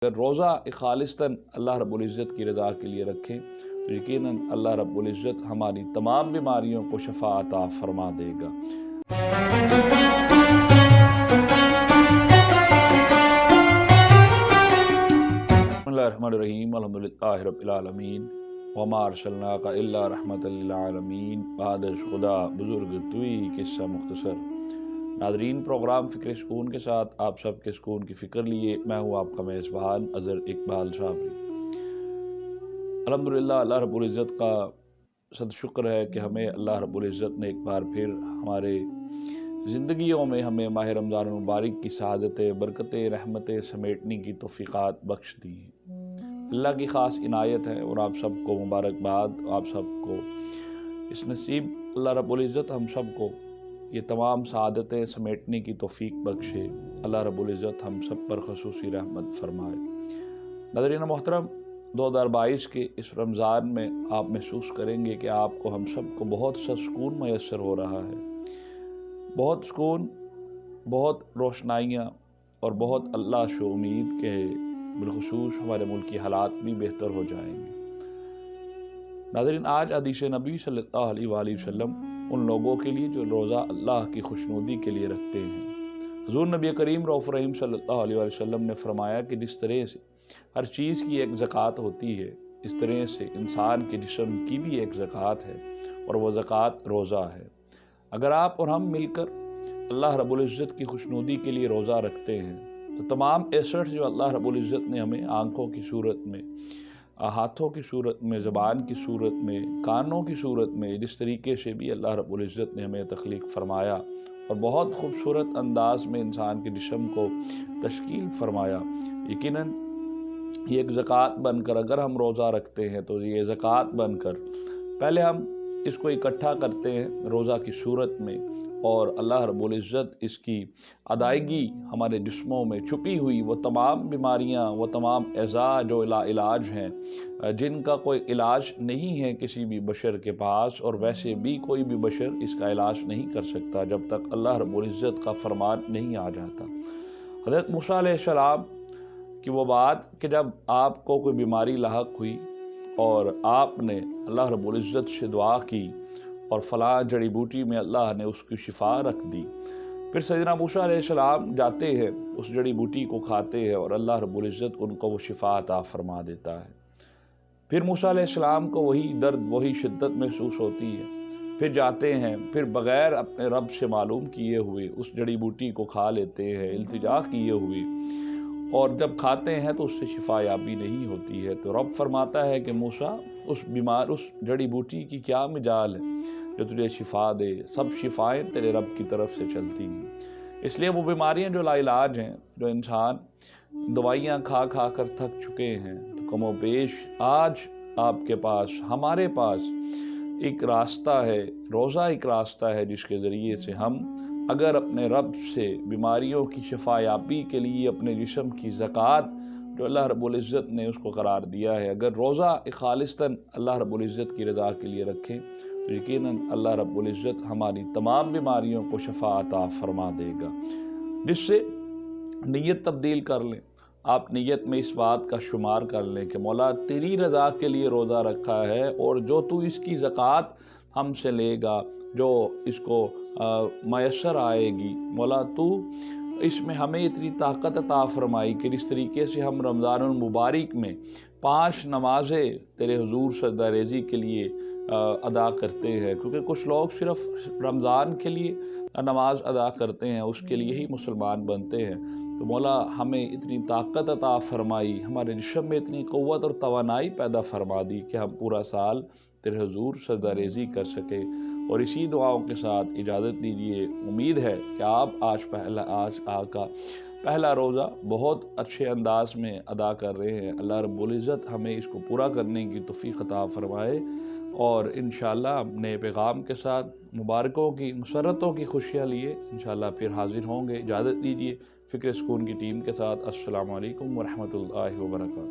अगर रोज़ा खालिस्तन अल्लाह रब्बुल इज़्ज़त की रज़ा के लिए रखें तो यकीनन अल्लाह रब्बुल इज़्ज़त हमारी तमाम बीमारियों को शफ़ा अता फ़रमा देगा। बिस्मिल्लाहिर्रहमानिर्रहीम अल्हम्दुलिल्लाहि रब्बिल आलमीन वमा अर्सलनाका इल्ला रहमतल लिल आलमीन। बादश खुदा बुज़ुर्ग तुई किस्सा मुख्तसर। नाज़रीन, प्रोग्राम फ़िक्र सुकून के साथ आप सब के सुकून की फ़िक्र लिए मैं हूँ आपका मेज़बान अज़हर इकबाल साबरी। अल्हम्दुलिल्लाह, अल्लाह रब्बुल इज़्ज़त का सद शुक्र है कि हमें अल्लाह रब्बुल इज़्ज़त ने एक बार फिर हमारे ज़िंदगियों में हमें माह रमज़ान मुबारक की सआदतें, बरकतें, रहमतें समेटने की तौफ़ीक़ात बख्श दी हैं। अल्लाह की ख़ास इनायत है और आप सबको मुबारकबाद। आप सबको इस नसीब अल्लाह रब्बुल इज़्ज़त हम सबको ये तमाम सआदतें समेटने की तौफ़ीक़ बख्शे। अल्लाह रब्बुल इज़्ज़त हम सब पर ख़ुसूसी रहमत फ़रमाए। नाज़रीन मोहतरम, 2022 के इस रमज़ान में आप महसूस करेंगे कि आपको हम सबको बहुत सा सुकून मैसर हो रहा है। बहुत सुकून, बहुत रोशनाइयाँ और बहुत अल्लाह से उम्मीद के बिलख़ुसूस हमारे मुल्क की हालात भी बेहतर हो जाएंगे। नाज़रीन, आज हदीस नबी सल्लल्लाहु अलैहि वसल्लम उन लोगों के लिए जो रोज़ा अल्लाह की खुशनुदी के लिए रखते हैं। हुज़ूर नबी करीम रऊफ़ रहीम सल्लल्लाहु अलैहि वसल्लम ने फरमाया कि जिस तरह से हर चीज़ की एक ज़कात होती है, इस तरह से इंसान के जिस्म की भी एक ज़कात है और वह ज़कात रोज़ा है। अगर आप और हम मिलकर अल्लाह रब्बुल इज़्ज़त की खुशनुदी के लिए रोज़ा रखते हैं तो तमाम एसेट्स जो अल्लाह रब्बुल इज़्ज़त ने हमें आँखों की सूरत में, हाथों की सूरत में, ज़बान की सूरत में, कानों की सूरत में, जिस तरीके से भी अल्लाह रब्बुल इज़्ज़त ने हमें तख्लीक़ फ़रमाया और बहुत खूबसूरत अंदाज़ में इंसान के जिस्म को तश्कील फ़रमाया, यकीनन ये एक ज़कात बनकर अगर हम रोज़ा रखते हैं तो ये ज़कात बनकर पहले हम इसको इकट्ठा करते हैं रोज़ा की सूरत में और अल्लाह रब्बुल इज़्ज़त इसकी अदायगी हमारे जिस्मों में छुपी हुई वो तमाम बीमारियां, वो तमाम एज़ा जो इलाज हैं जिनका कोई इलाज नहीं है किसी भी बशर के पास, और वैसे भी कोई भी बशर इसका इलाज नहीं कर सकता जब तक अल्लाह रब्बुल इज़्ज़त का फरमान नहीं आ जाता। हज़रत मूसा अलैहिस्सलाम कि वो बात कि जब आपको कोई बीमारी लाहक हुई और आपने अल्लाह रब्बुल इज़्ज़त से दुआ की और फ़लाँ जड़ी बूटी में अल्लाह ने उसकी शिफा रख दी, फिर सैयदना मूसा अलैहिस्सलाम जाते हैं, उस जड़ी बूटी को खाते हैं और अल्लाह रब्बुल इज़्ज़त उनको वो शिफा अता फ़रमा देता है। फिर मूसा अलैहिस्सलाम को वही दर्द, वही शिद्दत महसूस होती है, फिर जाते हैं, फिर बग़ैर अपने रब से मालूम किए हुए उस जड़ी बूटी को खा लेते हैं, इल्तिजा किए हुए, और जब खाते हैं तो उससे शिफा याबी नहीं होती है। तो रब फरमाता है कि मूसा, उस जड़ी बूटी की क्या मिजाल है जो तुझे शिफा दे, सब शिफाएँ तेरे रब की तरफ से चलती हैं। इसलिए वो बीमारियाँ जो लाइलाज हैं, जो इंसान दवाइयाँ खा खा कर थक चुके हैं, तो कमो बेश आज आपके पास, हमारे पास एक रास्ता है, रोज़ा एक रास्ता है जिसके ज़रिए से हम अगर अपने रब से बीमारियों की शफायाबी के लिए अपने जिस्म की ज़कात जो अल्लाह रब्बुल इज़्ज़त ने उसको करार दिया है, अगर रोज़ा खालिस्तन अल्लाह रब्बुल इज़्ज़त की रज़ा के लिए रखें तो यकीनन अल्लाह रब्बुल इज़्ज़त हमारी तमाम बीमारियों को शफा अता फ़रमा देगा। जिससे नीयत तब्दील कर लें, आप नीयत में इस बात का शुमार कर लें कि मौला तेरी रज़ा के लिए रोज़ा रखा है और जो तू इसकी ज़कात हमसे लेगा, जो इसको मैसर आएगी, मौला तू इसमें हमें इतनी ताकत अता फ़रमाई कि जिस तरीके से हम रमज़ानुल मुबारक में 5 नमाज़ें तेरे हुज़ूर सजदा रेज़ी के लिए अदा करते हैं, क्योंकि कुछ लोग सिर्फ़ रमज़ान के लिए नमाज अदा करते हैं, उसके लिए ही मुसलमान बनते हैं। तो मौला हमें इतनी ताकत अता फ़रमाई, हमारे जिस्म में इतनी क़ुव्वत और तवानाई पैदा फ़रमा दी कि हम पूरा साल तेरे हुज़ूर सजदा रेज़ी कर सकें। और इसी दुआओं के साथ इजाज़त दीजिए। उम्मीद है कि आप आज का पहला रोज़ा बहुत अच्छे अंदाज में अदा कर रहे हैं। अल्लाह रब्बुल इज़्ज़त हमें इसको पूरा करने की तौफ़ीक़ अता फ़रमाए और इंशाअल्लाह नए पैगाम के साथ मुबारकों की, मसरतों की खुशियाँ लिए इंशाअल्लाह फिर हाज़िर होंगे। इजाज़त दीजिए फ़िक्र सुकून की टीम के साथ। अस्सलामु अलैकुम व रहमतुल्लाहि व बरकातहू।